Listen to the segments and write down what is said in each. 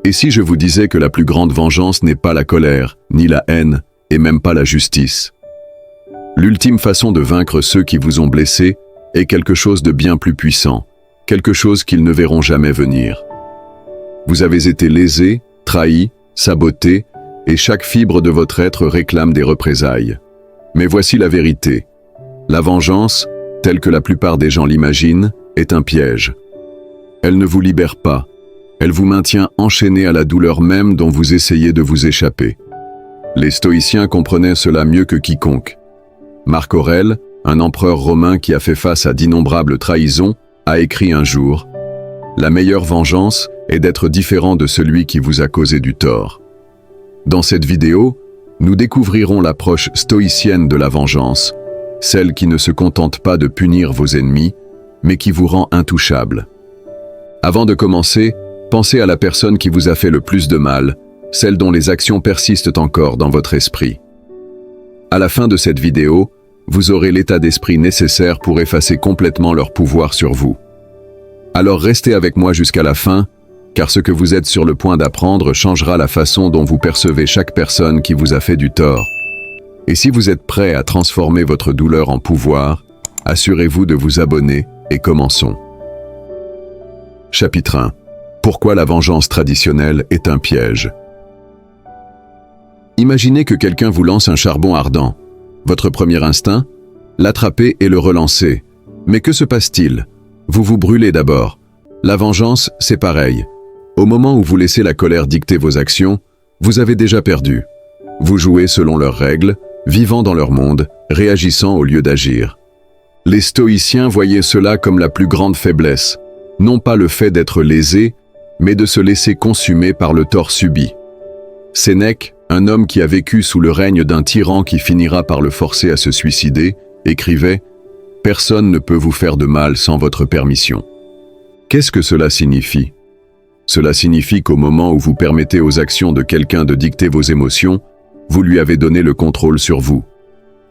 Et si je vous disais que la plus grande vengeance n'est pas la colère, ni la haine, et même pas la justice? L'ultime façon de vaincre ceux qui vous ont blessé est quelque chose de bien plus puissant, quelque chose qu'ils ne verront jamais venir. Vous avez été lésé, trahi, saboté, et chaque fibre de votre être réclame des représailles. Mais voici la vérité. La vengeance, telle que la plupart des gens l'imaginent, est un piège. Elle ne vous libère pas. Elle vous maintient enchaîné à la douleur même dont vous essayez de vous échapper. Les stoïciens comprenaient cela mieux que quiconque. Marc Aurèle, un empereur romain qui a fait face à d'innombrables trahisons, a écrit un jour « La meilleure vengeance est d'être différent de celui qui vous a causé du tort ». Dans cette vidéo, nous découvrirons l'approche stoïcienne de la vengeance, celle qui ne se contente pas de punir vos ennemis, mais qui vous rend intouchable. Avant de commencer, pensez à la personne qui vous a fait le plus de mal, celle dont les actions persistent encore dans votre esprit. À la fin de cette vidéo, vous aurez l'état d'esprit nécessaire pour effacer complètement leur pouvoir sur vous. Alors restez avec moi jusqu'à la fin, car ce que vous êtes sur le point d'apprendre changera la façon dont vous percevez chaque personne qui vous a fait du tort. Et si vous êtes prêt à transformer votre douleur en pouvoir, assurez-vous de vous abonner et commençons. Chapitre 1. Pourquoi la vengeance traditionnelle est un piège? Imaginez que quelqu'un vous lance un charbon ardent. Votre premier instinct? L'attraper et le relancer. Mais que se passe-t-il? Vous vous brûlez d'abord. La vengeance, c'est pareil. Au moment où vous laissez la colère dicter vos actions, vous avez déjà perdu. Vous jouez selon leurs règles, vivant dans leur monde, réagissant au lieu d'agir. Les stoïciens voyaient cela comme la plus grande faiblesse, non pas le fait d'être lésé, mais de se laisser consumer par le tort subi. Sénèque, un homme qui a vécu sous le règne d'un tyran qui finira par le forcer à se suicider, écrivait « Personne ne peut vous faire de mal sans votre permission ». Qu'est-ce que cela signifie? Cela signifie qu'au moment où vous permettez aux actions de quelqu'un de dicter vos émotions, vous lui avez donné le contrôle sur vous.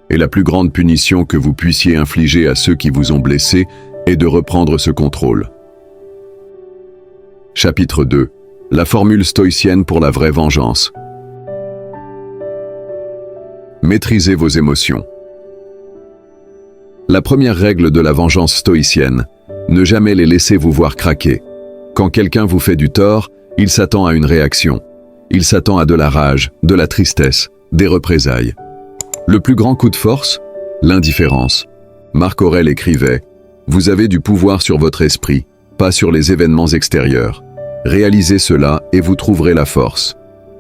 Et la plus grande punition que vous puissiez infliger à ceux qui vous ont blessé est de reprendre ce contrôle. Chapitre 2. La formule stoïcienne pour la vraie vengeance. Maîtrisez vos émotions. La première règle de la vengeance stoïcienne, ne jamais les laisser vous voir craquer. Quand quelqu'un vous fait du tort, il s'attend à une réaction. Il s'attend à de la rage, de la tristesse, des représailles. Le plus grand coup de force? L'indifférence. Marc Aurèle écrivait « Vous avez du pouvoir sur votre esprit, pas sur les événements extérieurs. Réalisez cela et vous trouverez la force.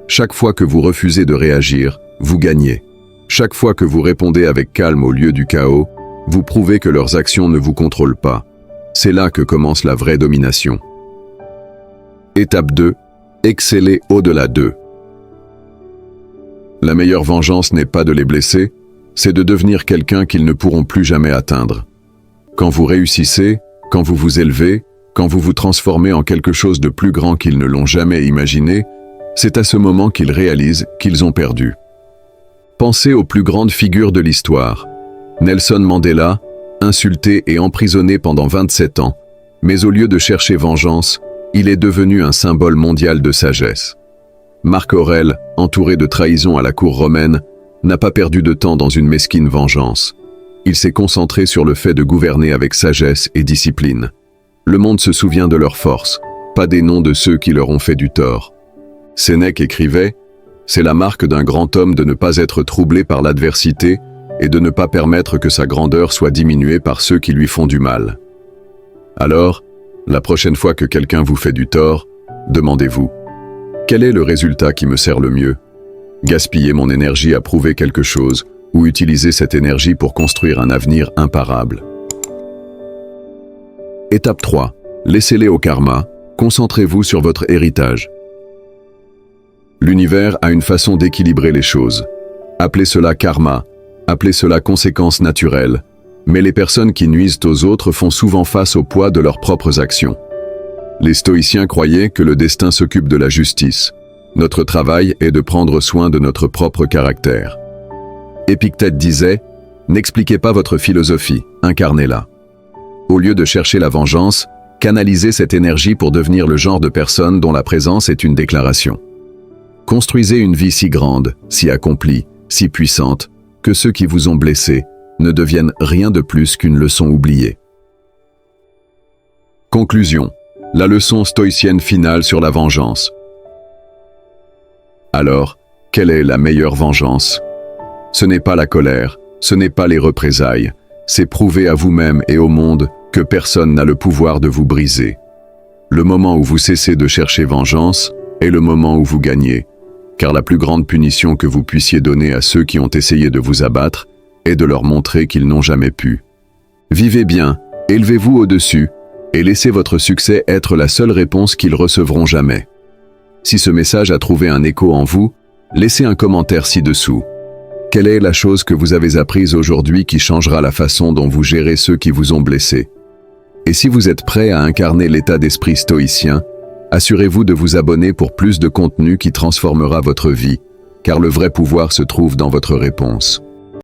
Chaque fois que vous refusez de réagir, vous gagnez. Chaque fois que vous répondez avec calme au lieu du chaos, vous prouvez que leurs actions ne vous contrôlent pas. C'est là que commence la vraie domination. Étape 2. Exceller au-delà d'eux. La meilleure vengeance n'est pas de les blesser, c'est de devenir quelqu'un qu'ils ne pourront plus jamais atteindre. Quand vous réussissez, quand vous vous élevez, quand vous vous transformez en quelque chose de plus grand qu'ils ne l'ont jamais imaginé, c'est à ce moment qu'ils réalisent qu'ils ont perdu. Pensez aux plus grandes figures de l'histoire. Nelson Mandela, insulté et emprisonné pendant 27 ans, mais au lieu de chercher vengeance, il est devenu un symbole mondial de sagesse. Marc Aurèle, entouré de trahison à la cour romaine, n'a pas perdu de temps dans une mesquine vengeance. Il s'est concentré sur le fait de gouverner avec sagesse et discipline. Le monde se souvient de leurs forces, pas des noms de ceux qui leur ont fait du tort. Sénèque écrivait « C'est la marque d'un grand homme de ne pas être troublé par l'adversité et de ne pas permettre que sa grandeur soit diminuée par ceux qui lui font du mal. » Alors, la prochaine fois que quelqu'un vous fait du tort, demandez-vous « Quel est le résultat qui me sert le mieux? Gaspiller mon énergie à prouver quelque chose ou utiliser cette énergie pour construire un avenir imparable. » Étape 3. Laissez-les au karma. Concentrez-vous sur votre héritage. L'univers a une façon d'équilibrer les choses. Appelez cela karma, appelez cela conséquences naturelles, mais les personnes qui nuisent aux autres font souvent face au poids de leurs propres actions. Les stoïciens croyaient que le destin s'occupe de la justice. Notre travail est de prendre soin de notre propre caractère. Épictète disait « N'expliquez pas votre philosophie, incarnez-la. » Au lieu de chercher la vengeance, Canalisez cette énergie pour devenir le genre de personne dont la présence est une déclaration. Construisez une vie si grande, si accomplie, si puissante, que ceux qui vous ont blessé ne deviennent rien de plus qu'une leçon oubliée. Conclusion. La leçon stoïcienne finale sur la vengeance. Alors, quelle est la meilleure vengeance? Ce n'est pas la colère, ce n'est pas les représailles, c'est prouver à vous-même et au monde que personne n'a le pouvoir de vous briser. Le moment où vous cessez de chercher vengeance est le moment où vous gagnez, car la plus grande punition que vous puissiez donner à ceux qui ont essayé de vous abattre est de leur montrer qu'ils n'ont jamais pu. Vivez bien, élevez-vous au-dessus, et laissez votre succès être la seule réponse qu'ils recevront jamais. Si ce message a trouvé un écho en vous, laissez un commentaire ci-dessous. Quelle est la chose que vous avez apprise aujourd'hui qui changera la façon dont vous gérez ceux qui vous ont blessé? Et si vous êtes prêt à incarner l'état d'esprit stoïcien, assurez-vous de vous abonner pour plus de contenu qui transformera votre vie, car le vrai pouvoir se trouve dans votre réponse.